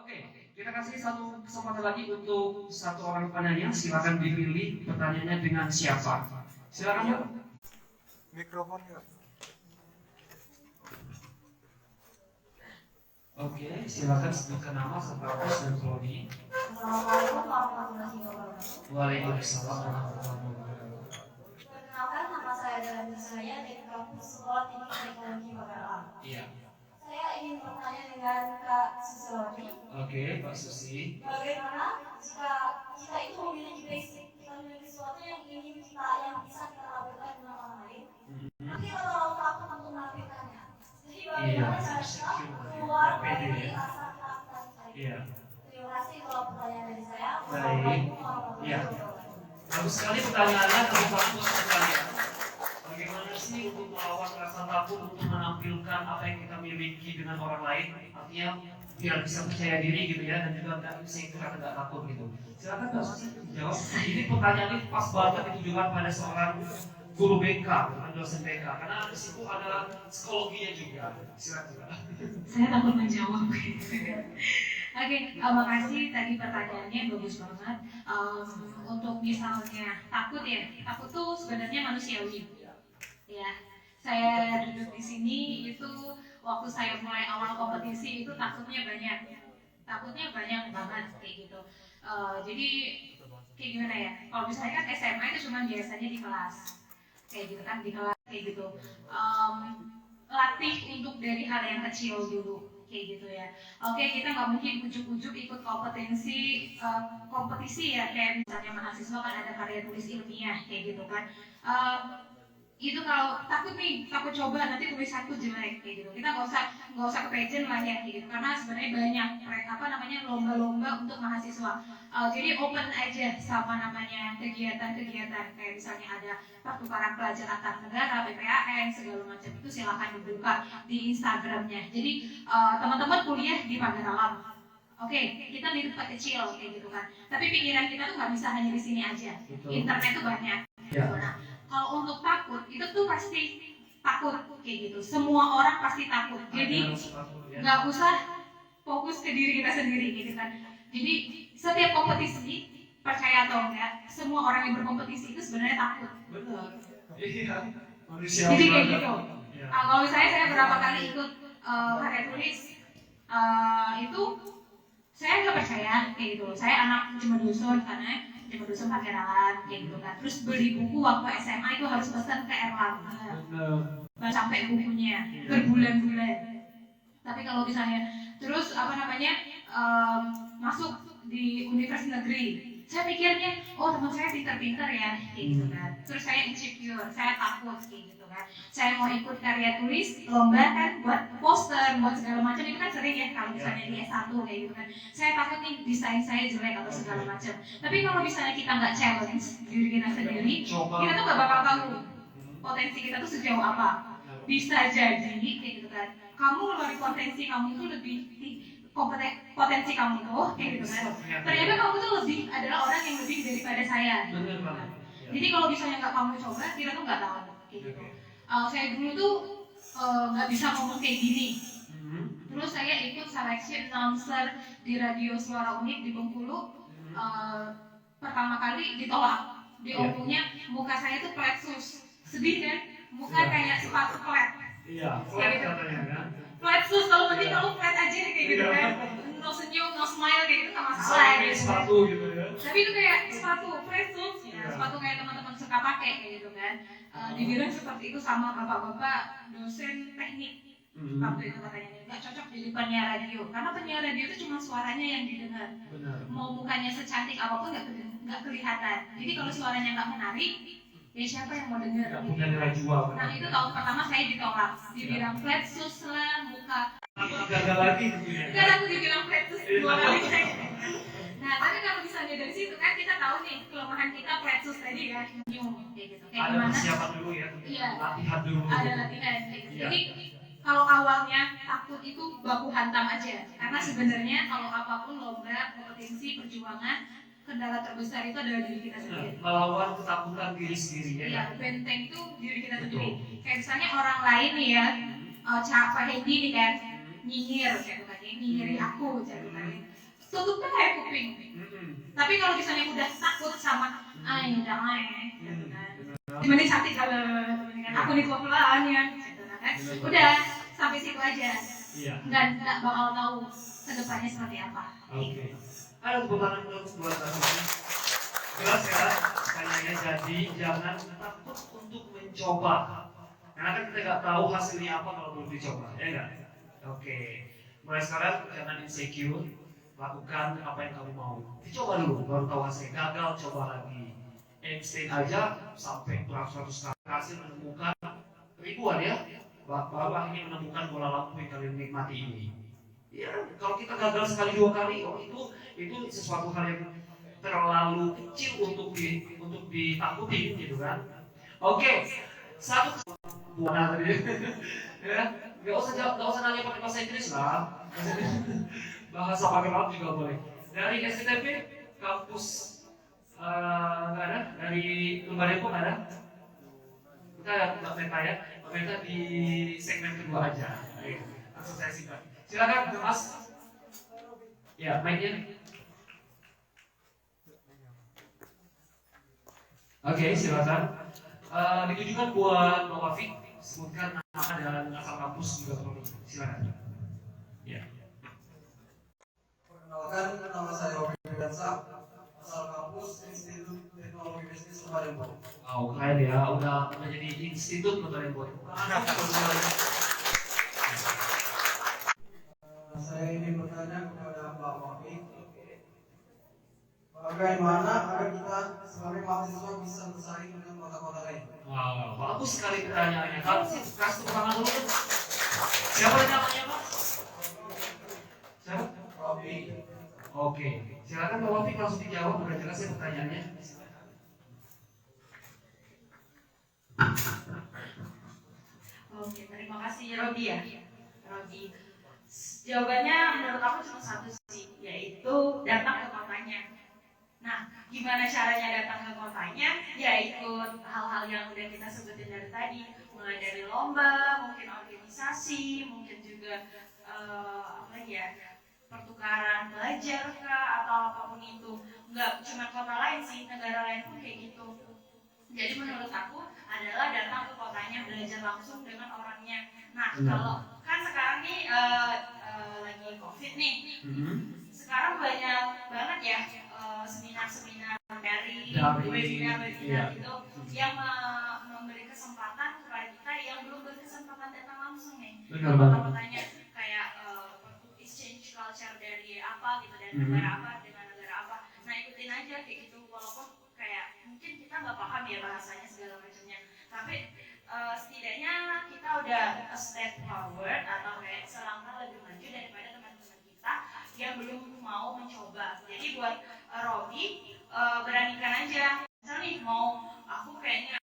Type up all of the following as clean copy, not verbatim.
Oke, kita kasih satu kesempatan lagi untuk satu orang penanya. Silakan dipilih pertanyaannya dengan siapa. Silakan Pak. Mikrofon ya. Oke, silakan sebutkan nama serta pos dan prodi. Assalamualaikum warahmatullahi wabarakatuh. Waalaikumsalam warahmatullahi wabarakatuh. Perkenalkan, nama saya adalah saya dari kampus Sekolah Tinggi Teknologi Bakaran. Iya. Saya ingin bertanya dengan Kak Susilawati. Oke, Pak Susi. Bagaimana jika kita itu memiliki basic, kita memiliki sesuatu yang ingin kita, yang bisa kita tampilkan dengan orang lain, tapi kita terlalu takut untuk menampilkannya. Jadi bagaimana cara kita keluar dari rasa takut tadi? Iya. Terima kasih kalau pertanyaan dari saya. Baik. Assalamualaikum warahmatullahi Iya. wabarakatuh. Bagus sekali pertanyaannya, tapi fokus sekalian. Bagaimana sih untuk melawan rasa takut untuk menampilkan apa yang kita miliki dengan orang lain? Artinya biar bisa percaya diri gitu ya, dan juga nggak insecure atau nggak takut gitu. Silakan Mbak Susi jawab. Ini pertanyaan ini pas banget ditujukan pada seorang guru BK, bukan dosen BK, karena di situ ada psikologinya juga. Silakan. Saya takut menjawab gitu kan. Oke, makasih tadi pertanyaannya bagus banget. Untuk misalnya takut ya, takut tuh sebenarnya manusiawi. Ya, saya duduk di sini itu waktu saya mulai awal kompetisi itu takutnya banyak banget kayak gitu. Jadi kayak gimana ya? Kalau misalnya kan SMA itu cuma biasanya di kelas, kayak gitu kan, di kelas kayak gitu. Latih untuk dari hal yang kecil dulu kayak gitu ya. Oke, kita nggak mungkin ujuk-ujuk ikut kompetisi ya, kayak misalnya mahasiswa kan ada karya tulis ilmiah kayak gitu kan. Itu kalau takut nih, takut coba nanti tulisanku jelek kayak gitu, kita nggak usah ke pageant lah ya kayak gitu, karena sebenarnya banyak lomba-lomba untuk mahasiswa. Jadi open aja sama namanya kegiatan-kegiatan, kayak misalnya ada pertukaran pelajar antar negara, PPAN segala macam, itu silakan dibuka di Instagramnya. Jadi teman-teman kuliah di Pagar Oke, kita di tempat kecil kayak gitu kan, tapi pikiran kita tuh nggak bisa hanya di sini aja. Internet tuh banyak. Nah, kalau untuk takut itu tuh pasti takut kayak gitu. Semua orang pasti takut. Jadi nggak usah fokus ke diri kita sendiri gitu kan. Jadi setiap kompetisi, percaya atau enggak, semua orang yang berkompetisi itu sebenarnya takut. Benar. Iya. Manusia. Jadi kayak gitu. Ya. Kalau misalnya saya berapa kali ikut karya tulis, itu saya nggak percaya kayak gitu. Saya anak cuma dusun karena cuma dusun pakai ralat kayak gitu kan. Terus beli buku waktu SMA itu harus pesan ke Erlangga. Baca sampai bukunya berbulan-bulan. Tapi kalau misalnya terus masuk di universitas negeri, saya pikirnya teman saya pintar-pintar ya kayak gitu kan. Terus saya insecure, saya takut kayak gitu kan. Saya mau ikut karya tulis lomba kan, buat poster, buat segala macam, itu kan sering ya kalau misalnya di S1 kayak gitu kan. Saya takut nih desain saya jelek atau segala macam. Tapi kalau misalnya kita nggak challenge diri kita sendiri, kita tuh nggak bakal tahu potensi kita tuh sejauh apa. Bisa jadi kayak gitu kan, kamu melalui potensi kamu itu lebih potensi kamu tuh kayak gitu kan. Ternyata kamu tuh adalah orang yang lebih daripada saya. Benar banget. Jadi kalau misalnya nggak kamu coba, kita tuh nggak tahu kayak gitu. Saya dulu tuh nggak bisa ngomong kayak gini. Terus saya ikut seleksi announcer di radio Suara Unik di Bengkulu. Pertama kali ditolak. Diomongnya muka saya tuh flatsus. Sedih kan? Muka kayak sepatu flat. Iya, flat katanya kan. Flat sus, kalau penting kalau flat aja kayak gitu kan. No senyum, no smile kayak gitu nggak masalah gitu. Sepatu gitu ya. Tapi itu kayak sepatu flat sus, ya, sepatu kayak teman-teman suka pakai kayak gitu kan. Dibilang seperti itu sama bapak-bapak dosen teknik. Waktu itu katanya nggak cocok jadi penyiar radio, karena penyiar radio itu cuma suaranya yang didengar. Mau mukanya secantik apapun nggak kelihatan. Jadi kalau suaranya nggak menarik, ya siapa yang mau dengar? Nggak punya nilai jual. Nah itu tahun pertama saya ditolak, dibilang flat sus lah muka. Gagal lagi gitu ya. Kan aku dibilang flat sus 2 kali. Nah tapi kalau misalnya dari situ kan kita tahu nih kelemahan kita flat sus tadi kan, senyum kayak gitu. Kayak Ada gimana? persiapan dulu ya. Iya. Latihan dulu. Ada latihan kayak gitu. Iya. Jadi kalau awalnya takut itu baku hantam aja, karena sebenarnya kalau apapun lomba, kompetisi, perjuangan, kendala terbesar itu adalah diri kita sendiri. Melawan ketakutan diri sendiri ya. Iya, benteng itu diri kita sendiri. Kayak misalnya orang lain nih ya, Pak Hendi nih kan, nyinyir, kayak nyinyirin aku, tutupnya kayak kuping. Tapi kalau misalnya udah takut sama udah gitu kan. Mending sakit kalau aku dikelolaan ya gitu kan. Udah sampai situ aja. Iya. Nggak bakal tahu kedepannya seperti apa. Oke. Ada tepuk tangan dulu buat Asmi. Jelas ya, kayaknya jadi jangan takut untuk mencoba. Karena kan kita nggak tahu hasilnya apa kalau belum dicoba, ya nggak? Oke. Mulai sekarang jangan insecure, lakukan apa yang kamu mau. Dicoba dulu, baru tahu hasilnya. Gagal, coba lagi. Einstein aja sampai beratus-ratus kali hasil menemukan ribuan ya, baru akhirnya menemukan bola lampu yang kalian nikmati ini. Ya, kalau kita gagal sekali dua kali, oh itu sesuatu hal yang terlalu kecil untuk ditakuti gitu kan. Oke, satu buana tadi ya, nggak usah nanya pakai bahasa Inggris lah, bahasa pakai laut juga boleh. Dari STP kampus nggak ada, dari Lembar Depok nggak ada. Kita ada Mbak Meta ya, Mbak Meta di segmen kedua aja. Ayo, langsung saya singkat. Silakan Mas. Ya, mic-nya. Oke, silakan. Ditujukan buat Mbak Wafi, sebutkan nama dan asal kampus juga perlu. Silakan. Ya. Perkenalkan, nama saya Wafi Widansa, asal kampus Institut Teknologi Bisnis Lembar Depok. Oh, keren ya, udah jadi institut Lembar Depok. Saya ingin bertanya kepada Pak Wafi, bagaimana agar kita sebagai mahasiswa bisa bersaing dengan kota-kota lain? Wow, bagus sekali pertanyaannya. Kasih tepuk tangan dulu. Siapa namanya Pak? Siapa? Wafi. Oke, silakan Pak Wafi langsung dijawab. Udah jelas ya pertanyaannya. Oke, terima kasih Rodi ya. Rodi. Jawabannya menurut aku cuma satu sih, yaitu datang ke kotanya. Nah, gimana caranya datang ke kotanya? Ya ikut hal-hal yang udah kita sebutin dari tadi, mulai dari lomba, mungkin organisasi, mungkin juga apa lagi ya, pertukaran belajar kah atau apapun itu. Nggak cuma kota lain sih, negara lain pun kayak gitu. Jadi menurut aku adalah datang ke kotanya, belajar langsung dengan orangnya. Nah, kalau kan sekarang nih lagi COVID nih, sekarang banyak banget ya seminar-seminar dari webinar itu yang memberi kesempatan kepada kita yang belum berkesempatan datang langsung nih. Kotanya kayak exchange culture dari apa gitu, dari negara apa dengan negara apa. Nah ikutin aja kayak gitu, walaupun kayak mungkin kita nggak paham ya bahasanya segala macamnya, tapi setidaknya kita udah a step forward atau kayak selangkah lebih maju daripada teman-teman kita yang belum mau mencoba. Jadi buat Robi, beranikan aja. Misal nih mau aku kayaknya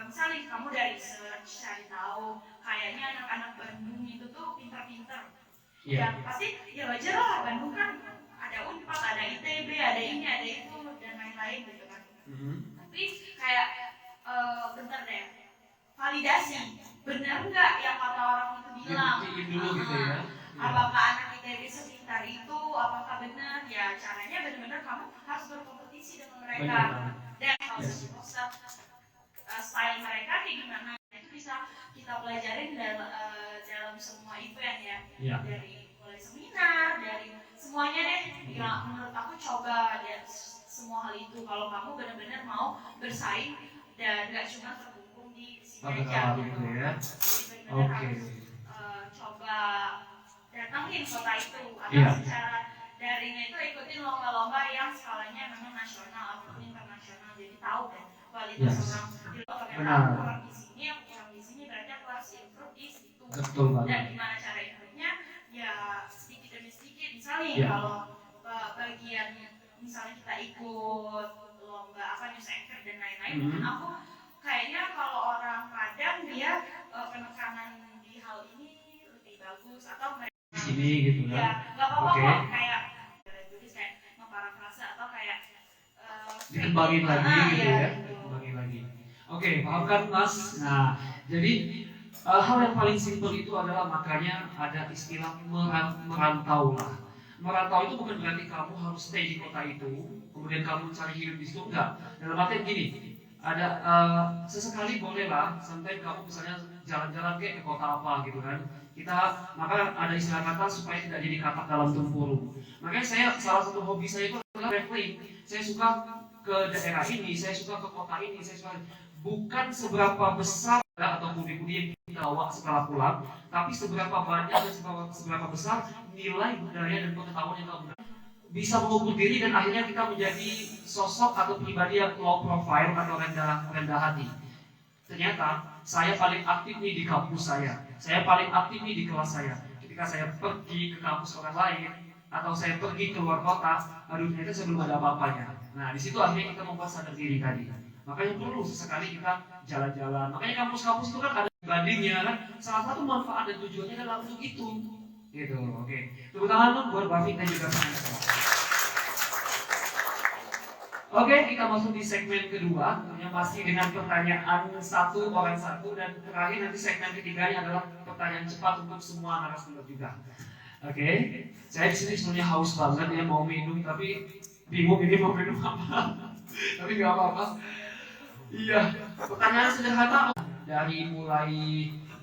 misal nih kamu dari research cari tahu kayaknya anak-anak Bandung itu tuh pintar-pintar. Ya pasti ya wajar lah, Bandung kan ada Unpad, ada ITB, ada ini, ada itu dan lain-lain gitu kan. Tapi kayak bentar deh, validasi benar nggak yang kata orang itu bilang? Dulu gitu ya. Apakah anak ITB sepintar itu? Apakah benar? Ya caranya benar-benar kamu harus berkompetisi dengan mereka. Dan harus style mereka kayak gimana? Itu bisa kita pelajarin dalam semua event ya. Dari mulai seminar, dari semuanya deh. Ya, menurut aku coba ya, semua hal itu kalau kamu benar-benar mau bersaing dan nggak cuma terkungkung di sini aja. Gitu ya. Jadi benar-benar harus coba datangin kota itu atau secara daringnya itu ikutin lomba-lomba yang skalanya memang nasional ataupun internasional, jadi tahu kan kualitas orang di luar. Orang di sini berarti aku harus improve di situ. Betul banget. Dan gimana cara improve-nya? Ya sedikit demi sedikit. Misalnya kalau bagian misalnya kita ikut lomba apa news anchor dan lain-lain, mungkin aku kayaknya kalau orang Padang dia penekanan di hal ini lebih bagus atau mereka sini gitu kan. Ya, nggak apa-apa kok kayak tulis kayak memparafrase atau kayak dikembangin lagi gitu ya. Dikembangin lagi. Oke, paham kan Mas? Nah, jadi hal yang paling simpel itu adalah makanya ada istilah merantau lah. Merantau itu bukan berarti kamu harus stay di kota itu, kemudian kamu cari hidup di situ, enggak. Dalam artian gini, ada sesekali bolehlah, sampai kamu misalnya jalan-jalan ke kota apa gitu kan. Maka ada istilah kata supaya tidak jadi katak dalam tempurung. Makanya salah satu hobi saya itu adalah traveling. Saya suka ke daerah ini, saya suka ke kota ini, bukan seberapa besar atau pundi-pundi yang kita bawa setelah pulang, tapi seberapa banyak dan seberapa besar nilai budaya dan pengetahuan yang kamu bisa mengukur diri, dan akhirnya kita menjadi sosok atau pribadi yang low profile atau rendah hati. Ternyata saya paling aktif nih di kampus saya paling aktif nih di kelas saya. Ketika saya pergi ke kampus orang lain atau saya pergi ke luar kota, aduh ternyata saya belum ada apa-apanya. Nah di situ akhirnya kita membuat sadar diri tadi. Makanya perlu sesekali kita jalan-jalan. Makanya kampus-kampus itu kan ada bandingnya kan. Salah satu manfaat dan tujuannya adalah untuk itu. Gitu, oke. Tepuk tangan buat Bafik dan juga Vanessa. Oke, kita masuk di segmen kedua yang masih dengan pertanyaan satu orang satu, dan terakhir nanti segmen ketiganya adalah pertanyaan cepat untuk semua narasumber juga. Oke, saya di sini sebenarnya haus banget ya, mau minum tapi bingung ini mau minum apa. Tapi nggak apa-apa. Iya, pertanyaan sederhana dari mulai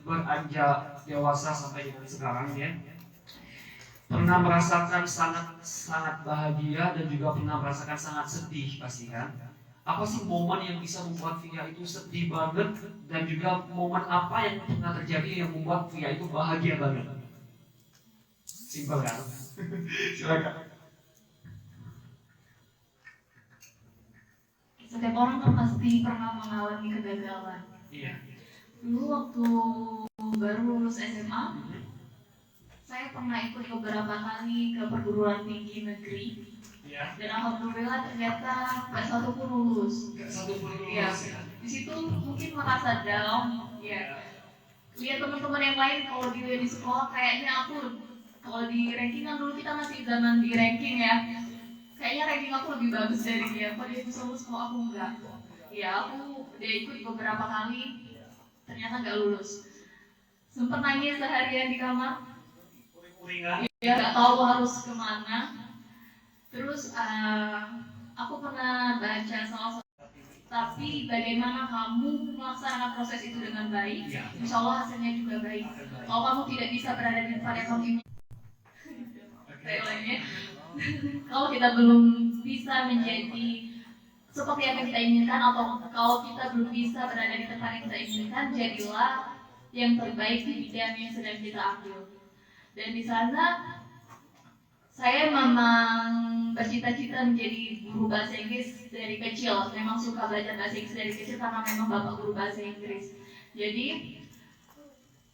beranjak dewasa sampai dengan sekarang ya. Pernah merasakan sangat bahagia dan juga pernah merasakan sangat sedih pasti kan? Apa sih momen yang bisa membuat Via itu sedih banget, dan juga momen apa yang pernah terjadi yang membuat Via itu bahagia banget? Simpel kan? Silakan. Setiap orang kan pasti pernah mengalami kegagalan. Iya. Dulu waktu baru lulus SMA, saya pernah ikut beberapa kali ke perguruan tinggi negeri. Iya. Dan alhamdulillah ternyata nggak satu pun lulus. Nggak satu pun lulus. Iya. Di situ mungkin merasa down. Ya. Lihat teman-teman yang lain kalau di sekolah kayaknya kalau di ranking kan dulu kita masih zaman di ranking ya. Kayaknya ranking aku lebih bagus dari dia. Kok dia bisa lulus, kalau aku enggak. Ya aku udah ikut beberapa kali, ternyata nggak lulus. Sempet nangis seharian di kamar. Ya nggak tahu harus kemana. Terus aku pernah baca salah satu, tapi bagaimana kamu melaksanakan proses itu dengan baik, insya Allah hasilnya juga baik. Kalau kamu tidak bisa berada di tempat yang kamu ingin, kalau kita belum bisa menjadi seperti apa yang kita inginkan, atau kalau kita belum bisa berada di tempat yang kita inginkan, jadilah yang terbaik di bidang yang sedang kita ambil. Dan di sana saya memang bercita-cita menjadi guru bahasa Inggris dari kecil. Memang suka belajar bahasa Inggris dari kecil karena memang bapak guru bahasa Inggris. Jadi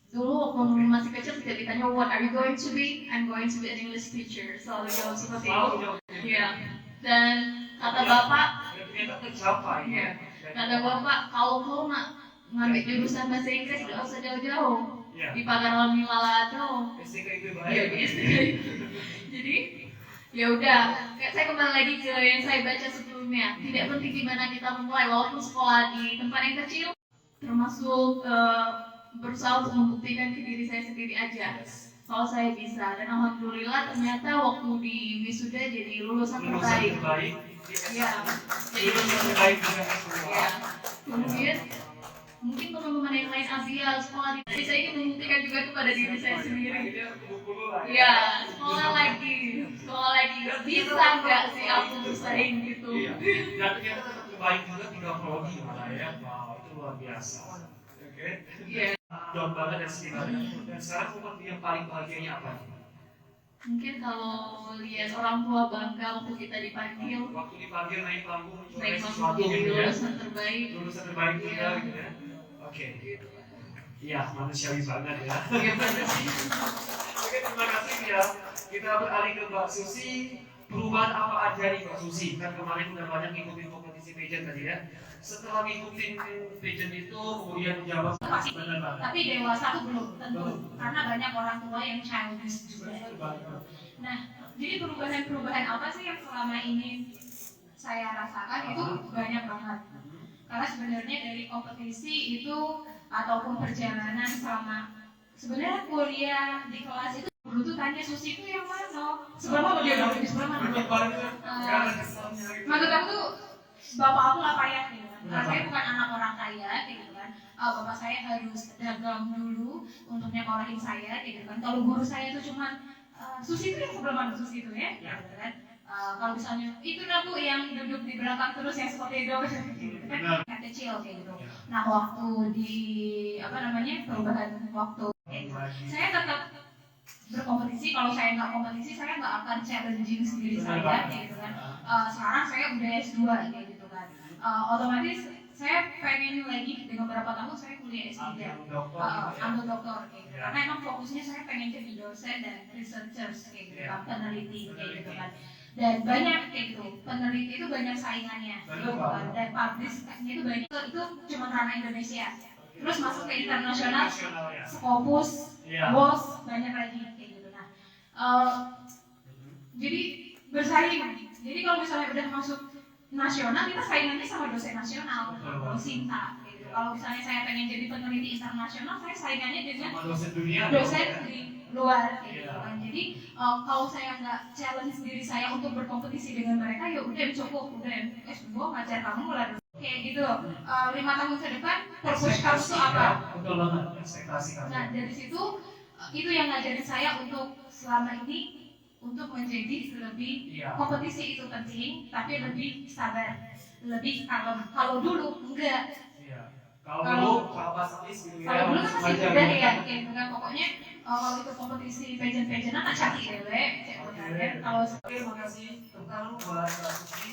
dulu waktu masih kecil tidak ditanya what are you going to be? I'm going to be an English teacher. Selalu jawab seperti itu. Iya. Dan kata bapak, kata bapak, kalau kau nak ngambil jurusan bahasa Inggris tidak usah jauh-jauh. Di Pagaran Milala tuh. Jadi ya udah, saya kembali lagi ke yang saya baca sebelumnya. Tidak penting di mana kita memulai, walaupun sekolah di tempat yang kecil, termasuk berusaha untuk membuktikan ke diri saya sendiri aja kalau saya bisa. Dan alhamdulillah ternyata waktu di wisuda jadi lulusan terbaik. Ya, jadi lulusan terbaik juga. Ya. Kemudian mungkin teman-teman yang lain Asia sekolah di saya ingin membuktikan juga kepada diri saya sendiri. Ya, sekolah lagi bisa nggak sih aku bersaing gitu. Dan ternyata tetap terbaik juga 3 prodi malah ya. Wow, itu luar biasa. Oke. Iya. Down banget dan sedih banget. Dan sekarang momen yang paling bahagianya apa? Mungkin kalau lihat orang tua bangga waktu kita dipanggil. Waktu dipanggil naik panggung Jadi lulusan terbaik. Lulusan terbaik juga gitu ya. Oke. Iya, manusiawi banget ya. Iya benar sih. Oke, terima kasih ya. Kita beralih ke Mbak Susi. Perubahan apa aja nih Mbak Susi? Kan kemarin udah banyak ngikutin kompetisi pageant tadi ya. Setelah ngikutin pageant itu kemudian menjawab tapi dewasa tuh belum tentu, karena banyak orang tua yang childish juga. Nah, jadi perubahan apa sih yang selama ini saya rasakan itu banyak banget. Karena sebenarnya dari kompetisi itu ataupun perjalanan selama sebenarnya kuliah di kelas itu dulu tuh tanya Susi itu yang mana? Sebelah mana dia dong? Di sebelah mana? Maksud aku tuh bapak aku nggak kaya gitu kan. Karena saya bukan anak orang kaya gitu kan. Bapak saya harus dagang dulu untuk nyekolahin saya gitu kan. Kalau guru saya tuh cuman Susi itu yang sebelah mana Susi itu ya? Gitu kan. Kalau misalnya itu dah Bu yang duduk di belakang terus yang seperti itu gitu kan. Yang kecil kayak gitu. Nah waktu di perubahan waktu saya tetap berkompetisi. Kalau saya nggak kompetisi saya nggak akan challenging sendiri saya gitu kan. Sekarang saya udah S2 kayak gitu kan. Otomatis saya pengen lagi dengan beberapa tahun saya kuliah S3 ambil doktor kayak gitu. Karena emang fokusnya saya pengen jadi dosen dan researchers kayak gitu kan, peneliti kayak gitu kan. Dan banyak kayak gitu, peneliti itu banyak saingannya gitu kan. Dan publish-nya itu banyak, itu cuma ranah Indonesia. Terus masuk ke internasional, Scopus, BOS, banyak lagi kayak gitu. Nah, jadi bersaing. Jadi kalau misalnya udah masuk nasional, kita saingannya sama dosen nasional, Sinta. Gitu. Kalau misalnya saya pengen jadi peneliti internasional, saya saingannya dengan dosen di luar. Gitu kan. Jadi kalau saya nggak challenge diri saya untuk berkompetisi dengan mereka, ya udah cukup, udah, gue ngajar kamu mulai dulu. Kayak gitu, 5 tahun ke depan, purpose kamu tuh apa? Betul banget, ekspektasi kamu. Nah dari situ, itu yang ngajarin saya untuk selama ini untuk menjadi lebih kompetisi itu penting, tapi lebih sabar, lebih kalem. Kalau dulu enggak. Kalau pas gitu ya. Kalau dulu kan masih muda ya, gitu kan. Pokoknya kalau itu kompetisi pageant-pageantan kan cantik deh, kalau Terima kasih tentang buat Mbak Susi.